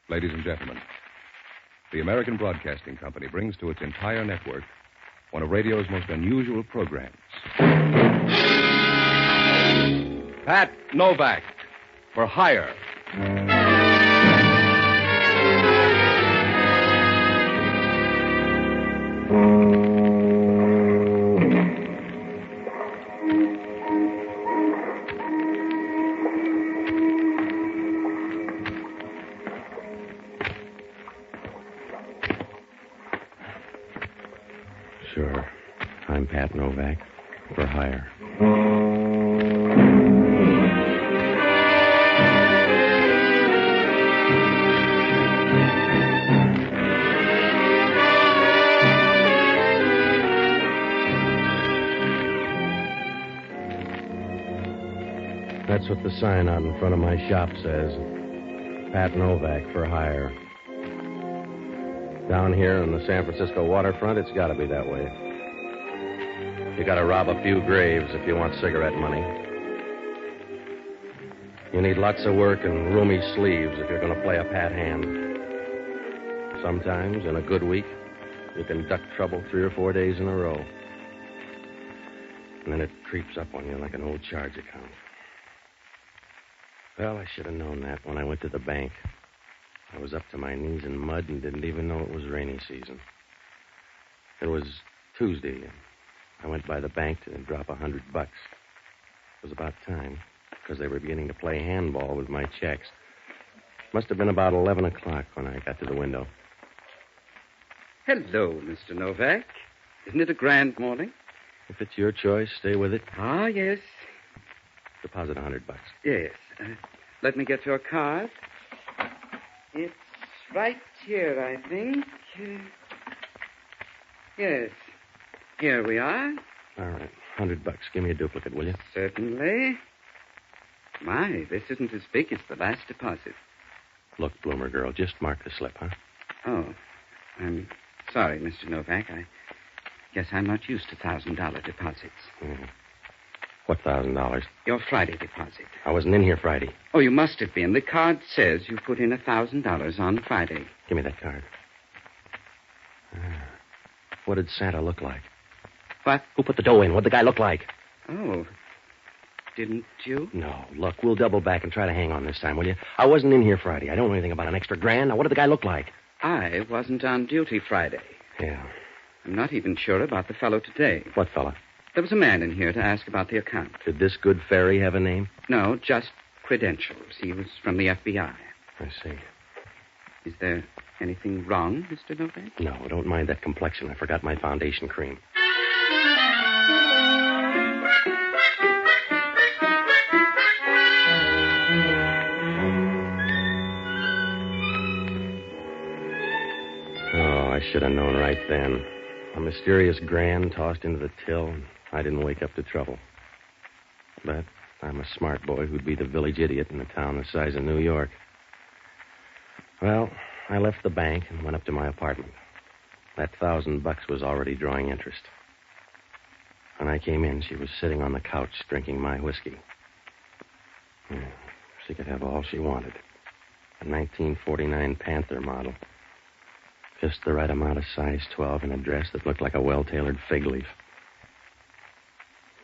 Ladies and gentlemen, the American Broadcasting Company brings to its entire network one of radio's most unusual programs. Pat Novak, for hire. Sure. I'm Pat Novak, for hire. That's what the sign out in front of my shop says. Pat Novak, for hire. Down here on the San Francisco waterfront, it's got to be that way. You got to rob a few graves if you want cigarette money. You need lots of work and roomy sleeves if you're going to play a pat hand. Sometimes, in a good week, you can duck trouble 3 or 4 days in a row. And then it creeps up on you like an old charge account. Well, I should have known that when I went to the bank. I was up to my knees in mud and didn't even know it was rainy season. It was Tuesday, and I went by the bank to drop $100. It was about time, because they were beginning to play handball with my checks. Must have been about 11 o'clock when I got to the window. Hello, Mr. Novak. Isn't it a grand morning? If it's your choice, stay with it. Ah, yes. Deposit $100. Yes. Let me get your card. It's right here, I think. Yes. Here we are. All right. $100. Give me a duplicate, will you? Certainly. My, this isn't as big as the last deposit. Look, Bloomer girl, just mark the slip, huh? Oh, I'm sorry, Mr. Novak. I guess I'm not used to $1,000 deposits. Mm. What $1,000? Your Friday deposit. I wasn't in here Friday. Oh, you must have been. The card says you put in $1,000 on Friday. Give me that card. What did Santa look like? What? Who put the dough in? What'd the guy look like? Oh, didn't you? No. Look, we'll double back and try to hang on this time, will you? I wasn't in here Friday. I don't know anything about an extra grand. Now, what did the guy look like? I wasn't on duty Friday. Yeah. I'm not even sure about the fellow today. What fella? There was a man in here to ask about the account. Did this good fairy have a name? No, just credentials. He was from the FBI. I see. Is there anything wrong, Mr. Novak? No, don't mind that complexion. I forgot my foundation cream. Oh, I should have known right then. A mysterious grand tossed into the till, and I didn't wake up to trouble. But I'm a smart boy who'd be the village idiot in a town the size of New York. Well, I left the bank and went up to my apartment. That $1,000 was already drawing interest. When I came in, she was sitting on the couch drinking my whiskey. She could have all she wanted. A 1949 Panther model. Just the right amount of size 12 in a dress that looked like a well-tailored fig leaf.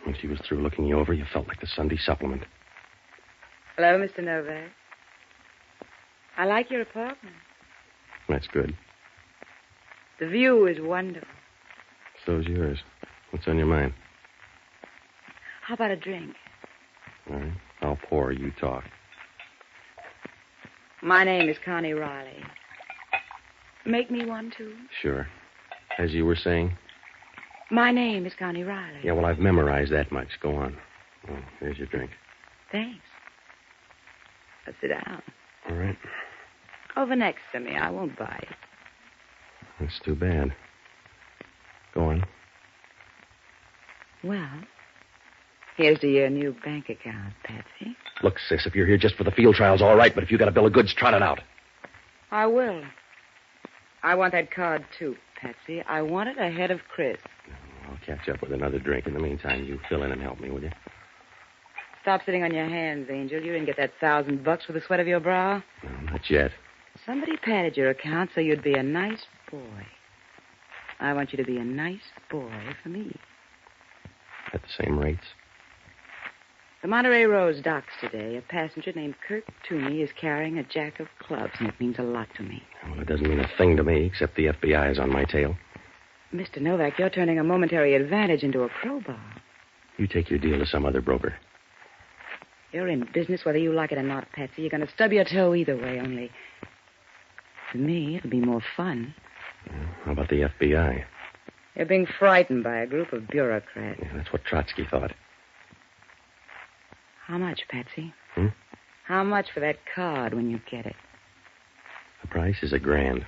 When she was through looking you over, you felt like the Sunday supplement. Hello, Mr. Novak. I like your apartment. That's good. The view is wonderful. So's yours. What's on your mind? How about a drink? All right. I'll pour. You talk. My name is Connie Riley. Make me one, too? Sure. As you were saying? My name is Connie Riley. Yeah, well, I've memorized that much. Go on. Oh, here's your drink. Thanks. Now sit down. All right. Over next to me. I won't bite. That's too bad. Go on. Well, here's to your new bank account, Patsy. Look, sis, if you're here just for the field trials, all right, but if you got a bill of goods, trot it out. I will. I want that card, too, Patsy. I want it ahead of Chris. I'll catch up with another drink. In the meantime, you fill in and help me, will you? Stop sitting on your hands, Angel. You didn't get that $1,000 for the sweat of your brow. No, not yet. Somebody padded your account so you'd be a nice boy. I want you to be a nice boy for me. At the same rates? The Monterey Rose docks today. A passenger named Kirk Toomey is carrying a jack of clubs, and it means a lot to me. Well, it doesn't mean a thing to me, except the FBI is on my tail. Mr. Novak, you're turning a momentary advantage into a crowbar. You take your deal to some other broker. You're in business whether you like it or not, Patsy. You're going to stub your toe either way, only... For me, it'll be more fun. How about the FBI? You're being frightened by a group of bureaucrats. Yeah, that's what Trotsky thought. How much, Patsy? Hmm? How much for that card when you get it? The price is $1,000.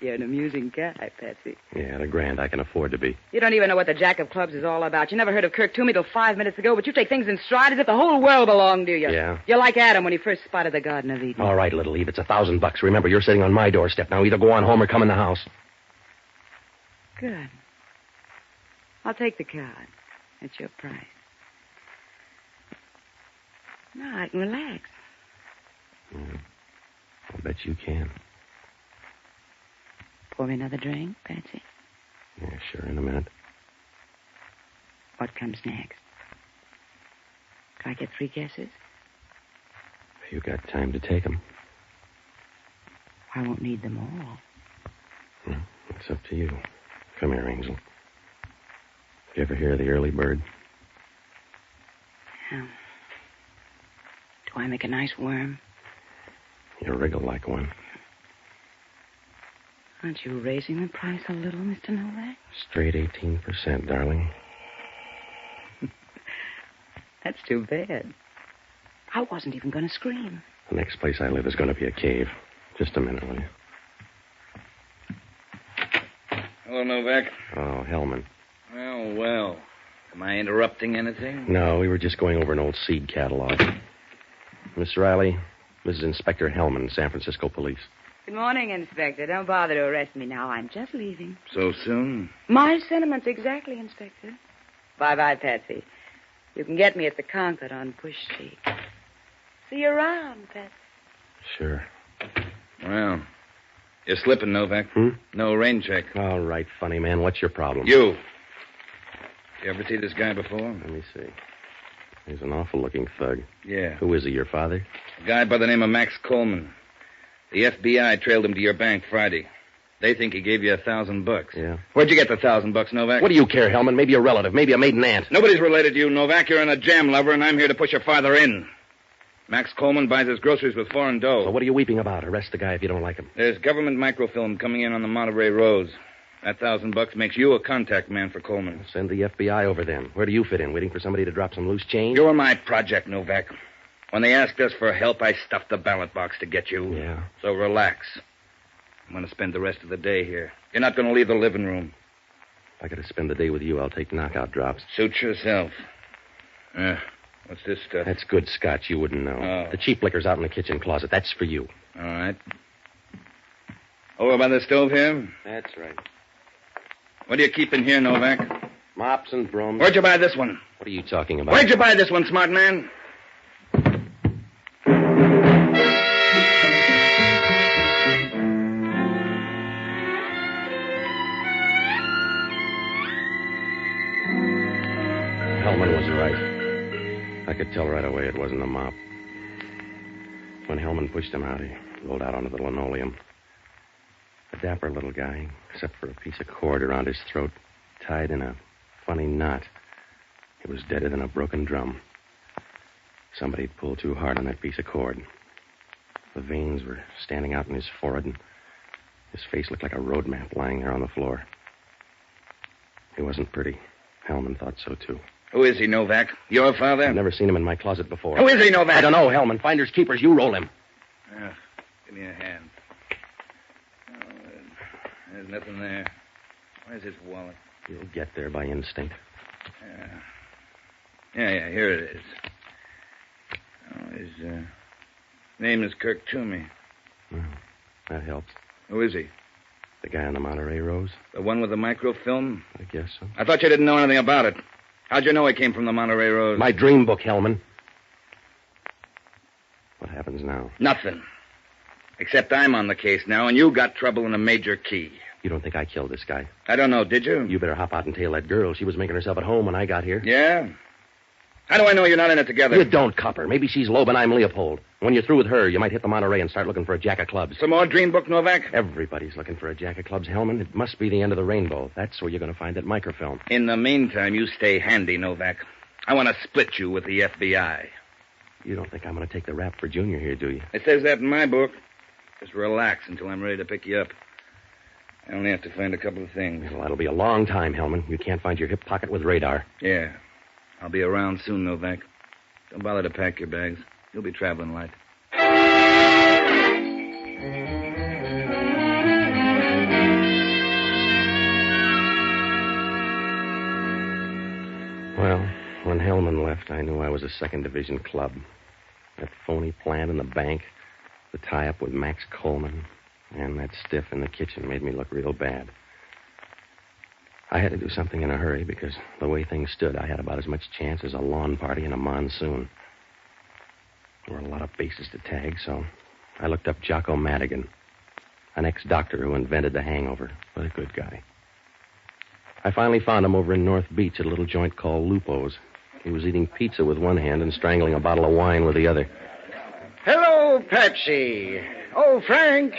You're an amusing guy, Patsy. Yeah, $1,000 I can afford to be. You don't even know what the Jack of Clubs is all about. You never heard of Kirk Toomey till 5 minutes ago, but you take things in stride as if the whole world belonged to you. Yeah? You're like Adam when he first spotted the Garden of Eden. All right, little Eve, it's $1,000. Remember, you're sitting on my doorstep now. Either go on home or come in the house. Good. I'll take the card. That's your price. Now I can relax. I'll bet you can. Pour me another drink, Patsy. Yeah, sure, in a minute. What comes next? Can I get 3 guesses? You got time to take them. I won't need them all. It's up to you. Come here, Angel. You ever hear of the early bird? Yeah. Do I make a nice worm? You wriggle like one. Aren't you raising the price a little, Mr. Novak? Straight 18%, darling. That's too bad. I wasn't even going to scream. The next place I live is going to be a cave. Just a minute, will you? Hello, Novak. Oh, Hellman. Well. Am I interrupting anything? No, we were just going over an old seed catalog. Miss Riley, this is Inspector Hellman, San Francisco Police. Good morning, Inspector. Don't bother to arrest me now. I'm just leaving. So soon? My sentiments exactly, Inspector. Bye-bye, Patsy. You can get me at the Concord on Bush Street. See you around, Patsy. Sure. Well, you're slipping, Novak. No rain check. All right, funny man. What's your problem? You ever see this guy before? Let me see. He's an awful-looking thug. Yeah. Who is he, your father? A guy by the name of Max Coleman. The FBI trailed him to your bank Friday. They think he gave you $1,000. Yeah. Where'd you get the $1,000, Novak? What do you care, Hellman? Maybe a relative, maybe a maiden aunt. Nobody's related to you, Novak. You're in a jam lover, and I'm here to push your father in. Max Coleman buys his groceries with foreign dough. So what are you weeping about? Arrest the guy if you don't like him. There's government microfilm coming in on the Monterey Rose. That $1,000 makes you a contact man for Coleman. Send the FBI over then. Where do you fit in? Waiting for somebody to drop some loose change? You're my project, Novak. When they asked us for help, I stuffed the ballot box to get you. Yeah. So relax. I'm going to spend the rest of the day here. You're not going to leave the living room. If I got to spend the day with you, I'll take knockout drops. Suit yourself. What's this stuff? That's good scotch. You wouldn't know. Oh. The cheap liquor's out in the kitchen closet. That's for you. All right. Over by the stove here? That's right. What do you keep in here, Novak? Mops and brooms. Where'd you buy this one? What are you talking about? Where'd you buy this one, smart man? Hellman was right. I could tell right away it wasn't a mop. When Hellman pushed him out, he rolled out onto the linoleum. A dapper little guy, except for a piece of cord around his throat, tied in a funny knot. He was deader than a broken drum. Somebody pulled too hard on that piece of cord. The veins were standing out in his forehead, and his face looked like a road map lying there on the floor. He wasn't pretty. Hellman thought so, too. Who is he, Novak? Your father? I've never seen him in my closet before. Who is he, Novak? I don't know, Hellman. Finders keepers, you roll him. Give me a hand. Oh, there's nothing there. Where's his wallet? You'll get there by instinct. Yeah, here it is. Oh, his name is Kirk Toomey. Well, that helps. Who is he? The guy on the Monterey Rose? The one with the microfilm? I guess so. I thought you didn't know anything about it. How'd you know he came from the Monterey Rose? My dream book, Hellman. What happens now? Nothing. Except I'm on the case now, and you got trouble in a major key. You don't think I killed this guy? I don't know, did you? You better hop out and tail that girl. She was making herself at home when I got here. Yeah? How do I know you're not in it together? You don't, copper. Maybe she's Loeb and I'm Leopold. When you're through with her, you might hit the Monterey and start looking for a jack of clubs. Some more dream book, Novak? Everybody's looking for a jack of clubs, Hellman. It must be the end of the rainbow. That's where you're going to find that microfilm. In the meantime, you stay handy, Novak. I want to split you with the FBI. You don't think I'm going to take the rap for Junior here, do you? It says that in my book. Just relax until I'm ready to pick you up. I only have to find a couple of things. Well, that'll be a long time, Hellman. You can't find your hip pocket with radar. Yeah. I'll be around soon, Novak. Don't bother to pack your bags. You'll be traveling light. Well, when Hellman left, I knew I was a second division club. That phony plant in the bank, the tie-up with Max Coleman, and that stiff in the kitchen made me look real bad. I had to do something in a hurry because the way things stood, I had about as much chance as a lawn party in a monsoon. There were a lot of bases to tag, so I looked up Jocko Madigan, an ex-doctor who invented the hangover, but a good guy. I finally found him over in North Beach at a little joint called Lupo's. He was eating pizza with one hand and strangling a bottle of wine with the other. Hello, Patsy. Oh, Frank.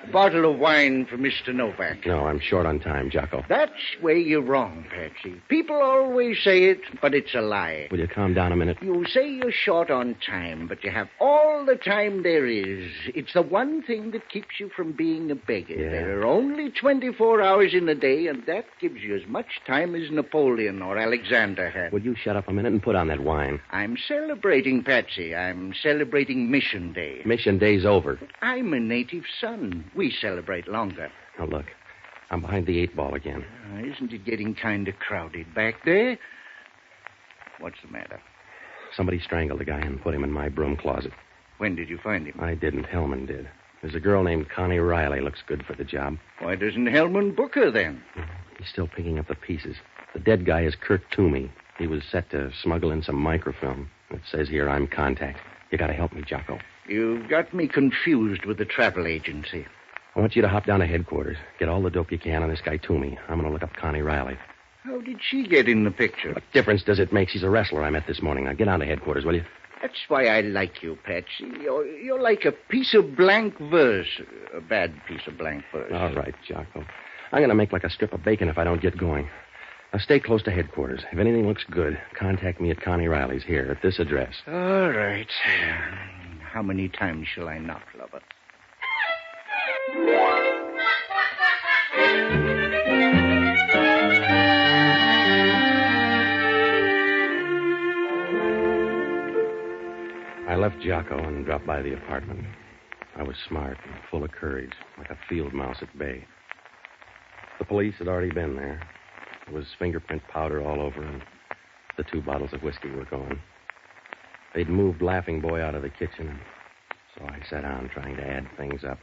A bottle of wine for Mr. Novak. No, I'm short on time, Jocko. That's where you're wrong, Patsy. People always say it, but it's a lie. Will you calm down a minute? You say you're short on time, but you have all the time there is. It's the one thing that keeps you from being a beggar. Yeah. There are only 24 hours in a day, and that gives you as much time as Napoleon or Alexander had. Would you shut up a minute and put on that wine? I'm celebrating, Patsy. I'm celebrating Mission Day. Mission Day's over. I'm a native son. We celebrate longer. Now, look, I'm behind the 8 ball again. Isn't it getting kind of crowded back there? What's the matter? Somebody strangled the guy and put him in my broom closet. When did you find him? I didn't. Hellman did. There's a girl named Connie Riley. Looks good for the job. Why doesn't Hellman book her then? He's still picking up the pieces. The dead guy is Kirk Toomey. He was set to smuggle in some microfilm. It says here I'm contact. You gotta help me, Jocko. You've got me confused with the travel agency. I want you to hop down to headquarters. Get all the dope you can on this guy Toomey. I'm gonna look up Connie Riley. How did she get in the picture? What difference does it make? She's a wrestler I met this morning. Now get on to headquarters, will you? That's why I like you, Patsy. You're like a piece of blank verse. A bad piece of blank verse. All right, Jocko. I'm gonna make like a strip of bacon if I don't get going. Now stay close to headquarters. If anything looks good, contact me at Connie Riley's here at this address. All right. How many times shall I knock, lover? I left Jocko and dropped by the apartment. I was smart and full of courage, like a field mouse at bay. The police had already been there. There was fingerprint powder all over, and the 2 bottles of whiskey were gone. They'd moved Laughing Boy out of the kitchen, and so I sat down trying to add things up.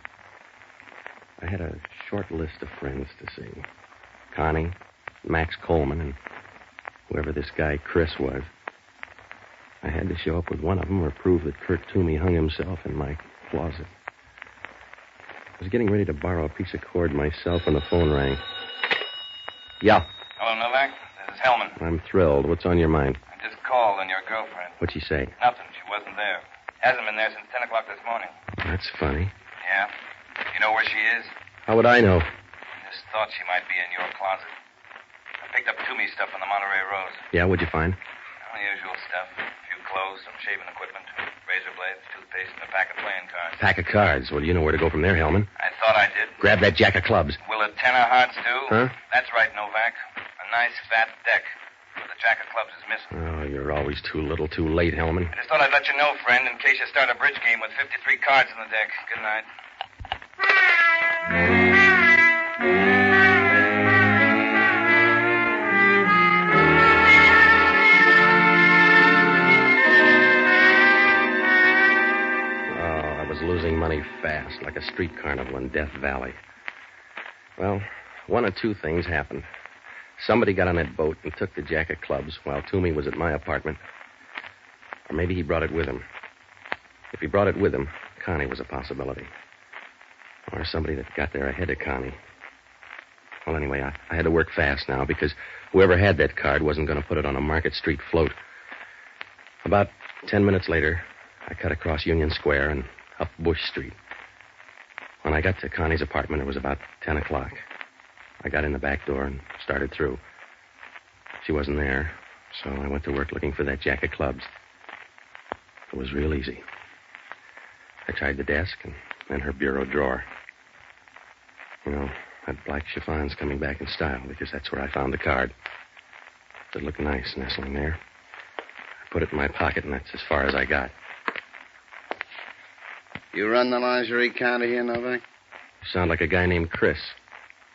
I had a short list of friends to see. Connie, Max Coleman, and whoever this guy Chris was. I had to show up with one of them or prove that Kirk Toomey hung himself in my closet. I was getting ready to borrow a piece of cord myself when the phone rang. Yeah. Hello, Novak. This is Hellman. I'm thrilled. What's on your mind? I just called on your girlfriend. What'd she say? Nothing. She wasn't there. Hasn't been there since 10 o'clock this morning. That's funny. Yeah? You know where she is? How would I know? I just thought she might be in your closet. I picked up Toomey stuff on the Monterey Road. Yeah, what'd you find? All the usual stuff. A few clothes, some shaving equipment, razor blades, toothpaste, and a pack of playing cards. Pack of cards. Well, you know where to go from there, Hellman. I thought I did. Grab that jack of clubs. Will a 10 of hearts do? Huh? That's right, Novak. A nice fat deck. But the jack of clubs is missing. Oh, you're always too little too late, Hellman. I just thought I'd let you know, friend, in case you start a bridge game with 53 cards in the deck. Good night. Losing money fast, like a street carnival in Death Valley. Well, one of 2 things happened. Somebody got on that boat and took the jack of clubs while Toomey was at my apartment. Or maybe he brought it with him. If he brought it with him, Connie was a possibility. Or somebody that got there ahead of Connie. Well, anyway, I had to work fast now because whoever had that card wasn't going to put it on a Market Street float. About 10 minutes later, I cut across Union Square and up Bush Street. When I got to Connie's apartment, it was about 10 o'clock. I got in the back door and started through. She wasn't there, so I went to work looking for that jack of clubs. It was real easy. I tried the desk and then her bureau drawer. You know, that black chiffon's coming back in style because that's where I found the card. It looked nice nestling there. I put it in my pocket, and that's as far as I got. You run the lingerie counter here, Novak? You sound like a guy named Chris.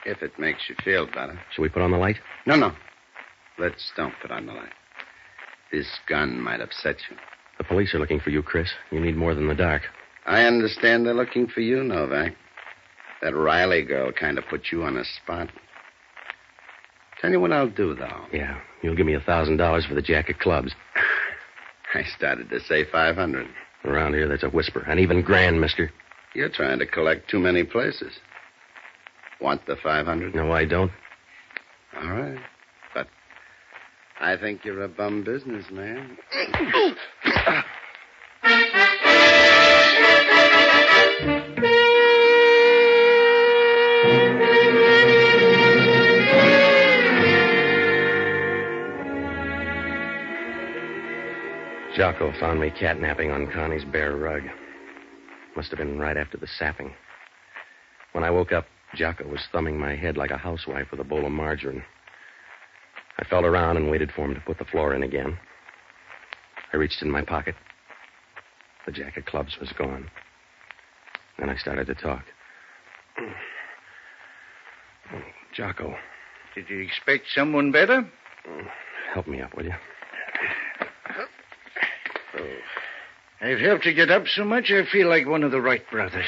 If it makes you feel better. Should we put on the light? No. Let's don't put on the light. This gun might upset you. The police are looking for you, Chris. You need more than the dark. I understand they're looking for you, Novak. That Riley girl kind of put you on a spot. Tell you what I'll do, though. Yeah, you'll give me $1,000 for the jack of clubs. I started to say 500. Around here, that's a whisper. And even grand, mister. You're trying to collect too many places. Want the 500? No, I don't. All right. But I think you're a bum businessman. Jocko found me catnapping on Connie's bare rug. Must have been right after the sapping. When I woke up, Jocko was thumbing my head like a housewife with a bowl of margarine. I felt around and waited for him to put the floor in again. I reached in my pocket. The jack of clubs was gone. Then I started to talk. Jocko. Did you expect someone better? Help me up, will you? I've helped you get up so much, I feel like one of the Wright brothers.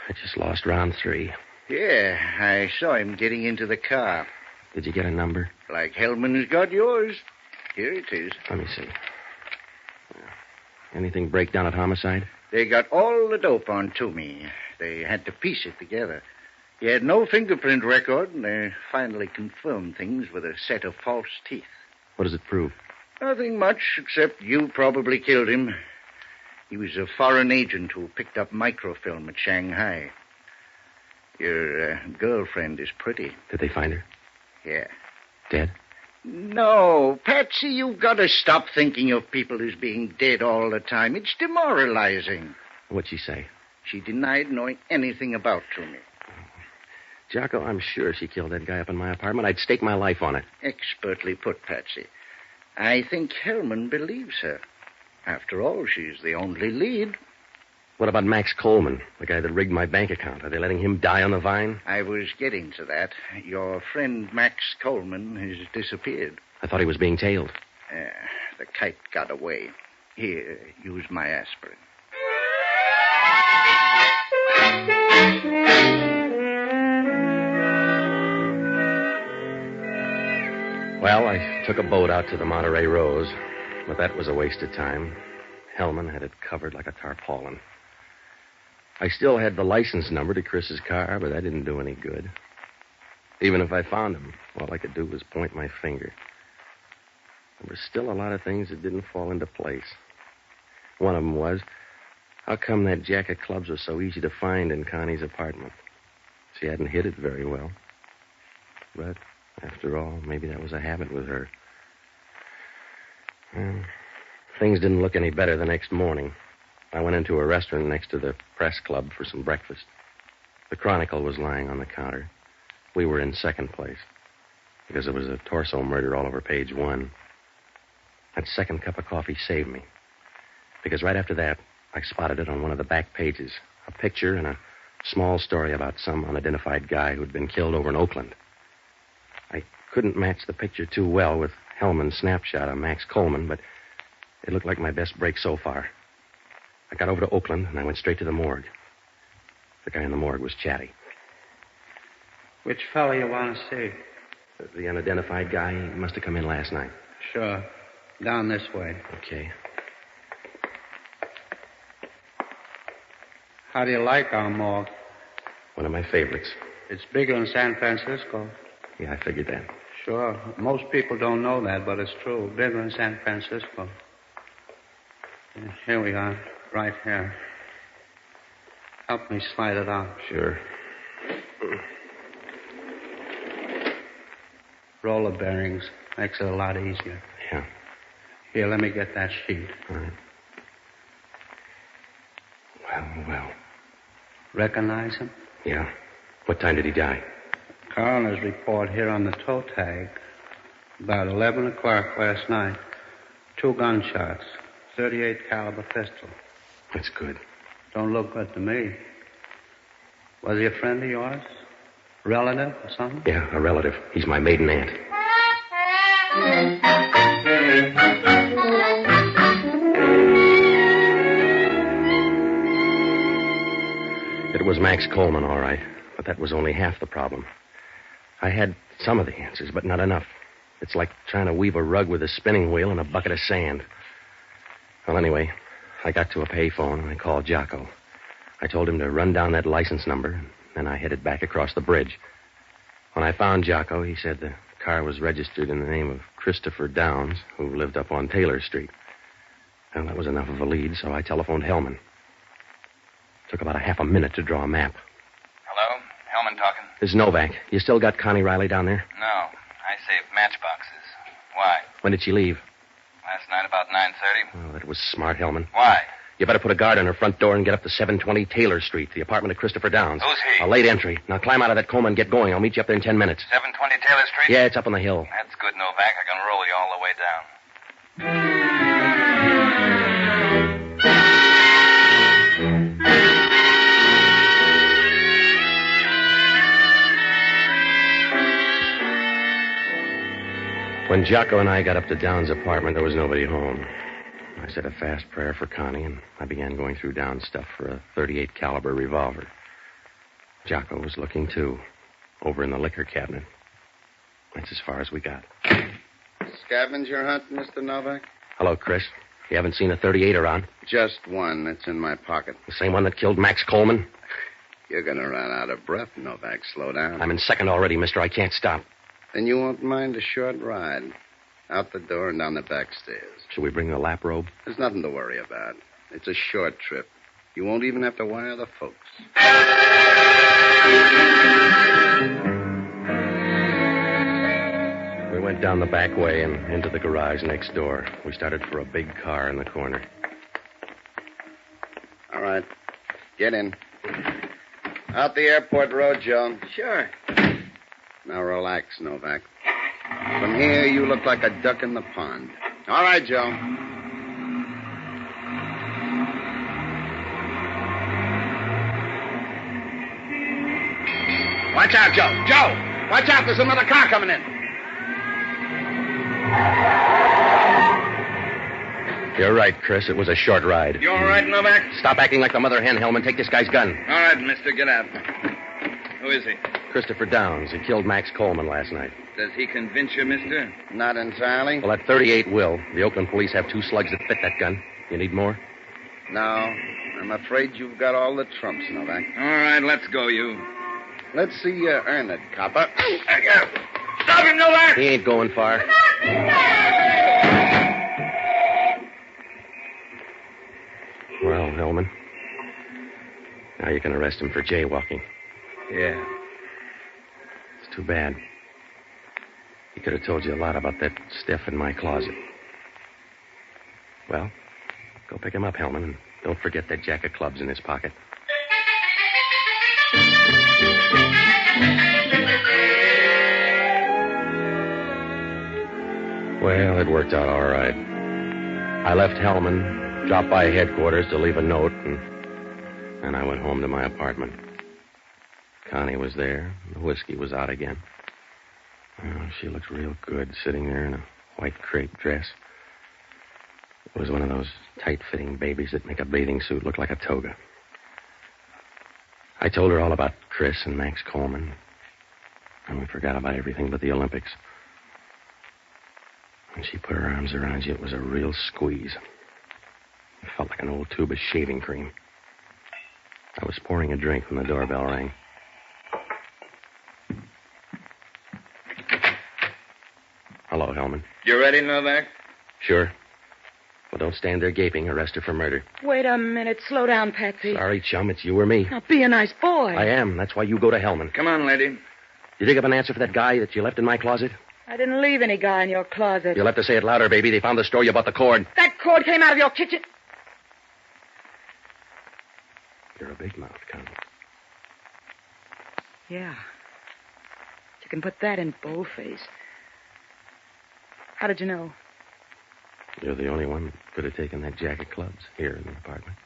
I just lost round 3. Yeah, I saw him getting into the car. Did you get a number? Like Hellman has got yours. Here it is. Let me see. Anything break down at homicide? They got all the dope on Toomey. They had to piece it together. He had no fingerprint record, and they finally confirmed things with a set of false teeth. What does it prove? Nothing much, except you probably killed him. He was a foreign agent who picked up microfilm at Shanghai. Your girlfriend is pretty. Did they find her? Yeah. Dead? No, Patsy, you've got to stop thinking of people as being dead all the time. It's demoralizing. What'd she say? She denied knowing anything about Toomey. Jocko, I'm sure she killed that guy up in my apartment. I'd stake my life on it. Expertly put, Patsy. I think Hellman believes her. After all, she's the only lead. What about Max Coleman, the guy that rigged my bank account? Are they letting him die on the vine? I was getting to that. Your friend Max Coleman has disappeared. I thought he was being tailed. The kite got away. Here, use my aspirin. Well, I took a boat out to the Monterey Rose, but that was a waste of time. Hellman had it covered like a tarpaulin. I still had the license number to Chris's car, but that didn't do any good. Even if I found him, all I could do was point my finger. There were still a lot of things that didn't fall into place. One of them was, how come that jack of clubs was so easy to find in Connie's apartment? She hadn't hid it very well. But after all, maybe that was a habit with her. Well, things didn't look any better the next morning. I went into a restaurant next to the press club for some breakfast. The Chronicle was lying on the counter. We were in second place because there was a torso murder all over page 1. That second cup of coffee saved me because right after that, I spotted it on one of the back pages, a picture and a small story about some unidentified guy who'd been killed over in Oakland. I couldn't match the picture too well with Hellman's snapshot of Max Coleman, but it looked like my best break so far. I got over to Oakland, and I went straight to the morgue. The guy in the morgue was chatty. Which fellow you want to see? The unidentified guy, he must have come in last night. Sure. Down this way. Okay. How do you like our morgue? One of my favorites. It's bigger in San Francisco. Yeah, I figured that. Sure. Most people don't know that, but it's true. Bigger in San Francisco. Here we are, right here. Help me slide it out. Sure. Roller bearings makes it a lot easier. Yeah. Here, let me get that sheet. All right. Well. Recognize him? Yeah. What time did he die? Coroner's report here on the toe tag. About 11 o'clock last night. 2 gunshots. 38 caliber pistol. That's good. Don't look good to me. Was he a friend of yours? Relative or something? Yeah, a relative. He's my maiden aunt. It was Max Coleman, all right. But that was only half the problem. I had some of the answers, but not enough. It's like trying to weave a rug with a spinning wheel and a bucket of sand. Well, anyway, I got to a payphone and I called Jocko. I told him to run down that license number, and then I headed back across the bridge. When I found Jocko, he said the car was registered in the name of Christopher Downs, who lived up on Taylor Street. Well, that was enough of a lead, so I telephoned Hellman. Took about a half a minute to draw a map. Hello? Hellman talking. This is Novak. You still got Connie Riley down there? No. I saved matchboxes. Why? When did she leave? Last night about 9:30. Oh, that was smart, Hellman. Why? You better put a guard on her front door and get up to 720 Taylor Street, the apartment of Christopher Downs. Who's he? A late entry. Now climb out of that coma and get going. I'll meet you up there in 10 minutes. 720 Taylor Street? Yeah, it's up on the hill. That's good, Novak. I can roll you all the way down. When Jocko and I got up to Downs' apartment, there was nobody home. I said a fast prayer for Connie, and I began going through Downs' stuff for a .38 caliber revolver. Jocko was looking, too, over in the liquor cabinet. That's as far as we got. Scavenger hunt, Mr. Novak? Hello, Chris. You haven't seen a .38 around? Just one that's in my pocket. The same one that killed Max Coleman? You're going to run out of breath, Novak. Slow down. I'm in second already, mister. I can't stop. Then you won't mind a short ride. Out the door and down the back stairs. Should we bring the lap robe? There's nothing to worry about. It's a short trip. You won't even have to wire the folks. We went down the back way and into the garage next door. We started for a big car in the corner. All right. Get in. Out the airport road, Joe. Sure. Now relax, Novak. From here, you look like a duck in the pond. All right, Joe. Watch out, Joe. Joe! Watch out, there's another car coming in. You're right, Chris. It was a short ride. You all right, Novak? Stop acting like the mother hen, Hellman. Take this guy's gun. All right, mister, get out. Who is he? Christopher Downs. He killed Max Coleman last night. Does he convince you, mister? Not entirely. Well, that .38 will. The Oakland police have 2 slugs that fit that gun. You need more? No, I'm afraid you've got all the trumps, Novak. All right, let's go, you. Let's see you earn it, copper. Stop him, Novak! He ain't going far. Well, Hellman, now you can arrest him for jaywalking. Yeah. It's too bad. He could have told you a lot about that stiff in my closet. Well, go pick him up, Hellman, and don't forget that jack of clubs in his pocket. Well, it worked out all right. I left Hellman, dropped by headquarters to leave a note, and I went home to my apartment. Connie was there. The whiskey was out again. Oh, she looked real good sitting there in a white crepe dress. It was one of those tight-fitting babies that make a bathing suit look like a toga. I told her all about Chris and Max Coleman, and we forgot about everything but the Olympics. When she put her arms around you, it was a real squeeze. It felt like an old tube of shaving cream. I was pouring a drink when the doorbell rang. Hello, Hellman. You ready, Novak? Sure. Well, don't stand there gaping. Arrest her for murder. Wait a minute. Slow down, Patsy. Sorry, chum. It's you or me. Now, be a nice boy. I am. That's why you go to Hellman. Come on, lady. You dig up an answer for that guy that you left in my closet? I didn't leave any guy in your closet. You'll have to say it louder, baby. They found the store. You bought the cord. That cord came out of your kitchen. You're a big mouth, Connie. Yeah. You can put that in boldface. How did you know? You're the only one that could have taken that jack of clubs here in the apartment.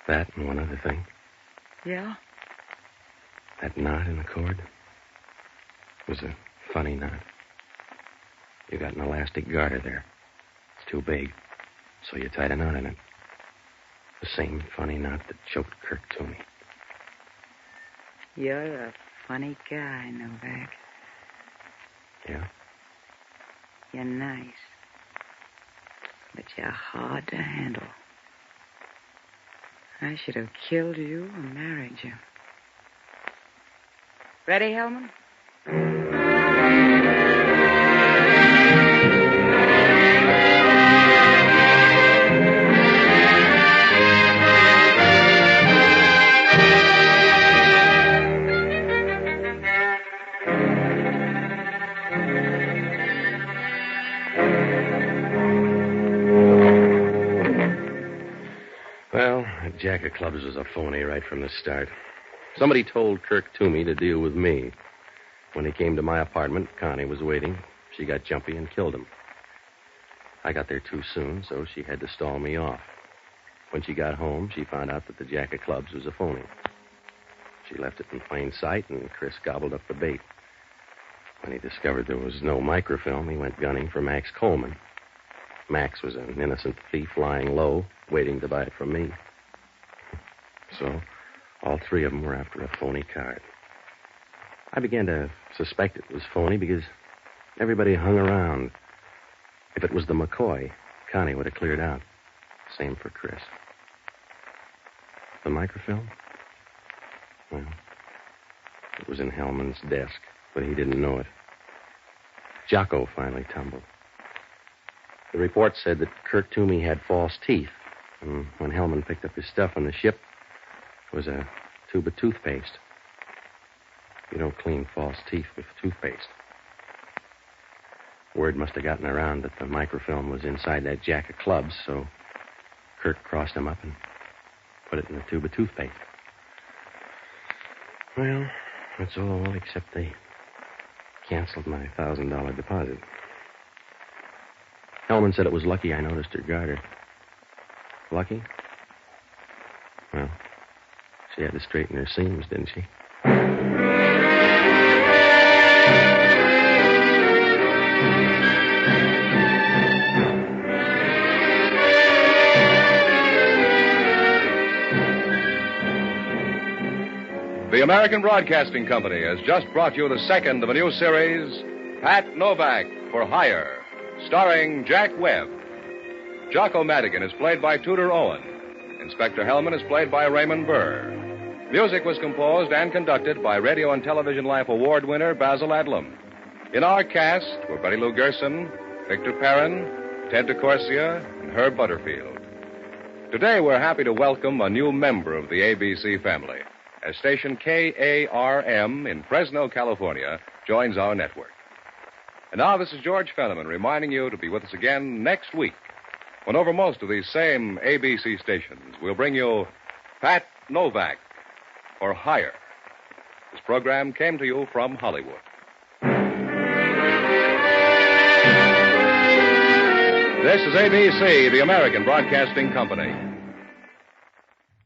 That and one other thing. Yeah? That knot in the cord was a funny knot. You got an elastic garter there. It's too big, so you tied a knot in it. The same funny knot that choked Kirk Toomey. You're a funny guy, Novak. Yeah? You're nice. But you're hard to handle. I should have killed you or married you. Ready, Hellman? Well, that jack of clubs was a phony right from the start. Somebody told Kirk Toomey to deal with me. When he came to my apartment, Connie was waiting. She got jumpy and killed him. I got there too soon, so she had to stall me off. When she got home, she found out that the jack of clubs was a phony. She left it in plain sight, and Chris gobbled up the bait. When he discovered there was no microfilm, he went gunning for Max Coleman. Max was an innocent thief lying low, waiting to buy it from me. So, all three of them were after a phony card. I began to suspect it was phony because everybody hung around. If it was the McCoy, Connie would have cleared out. Same for Chris. The microfilm? Well, it was in Hellman's desk, but he didn't know it. Jocko finally tumbled. The report said that Kirk Toomey had false teeth. And when Hellman picked up his stuff on the ship, it was a tube of toothpaste. You don't clean false teeth with toothpaste. Word must have gotten around that the microfilm was inside that jack of clubs, so Kirk crossed him up and put it in the tube of toothpaste. Well, that's all except they canceled my $1,000 deposit. Hellman said it was lucky I noticed her garter. Lucky? Well, she had to straighten her seams, didn't she? The American Broadcasting Company has just brought you the second of a new series, Pat Novak for Hire, starring Jack Webb. Jocko Madigan is played by Tudor Owen. Inspector Hellman is played by Raymond Burr. Music was composed and conducted by Radio and Television Life Award winner Basil Adlam. In our cast were Betty Lou Gerson, Victor Perrin, Ted DeCorsia, and Herb Butterfield. Today we're happy to welcome a new member of the ABC family, as station KARM in Fresno, California, joins our network. And now this is George Fenneman reminding you to be with us again next week, when over most of these same ABC stations we'll bring you Pat Novak for Hire. This program came to you from Hollywood. This is ABC, the American Broadcasting Company.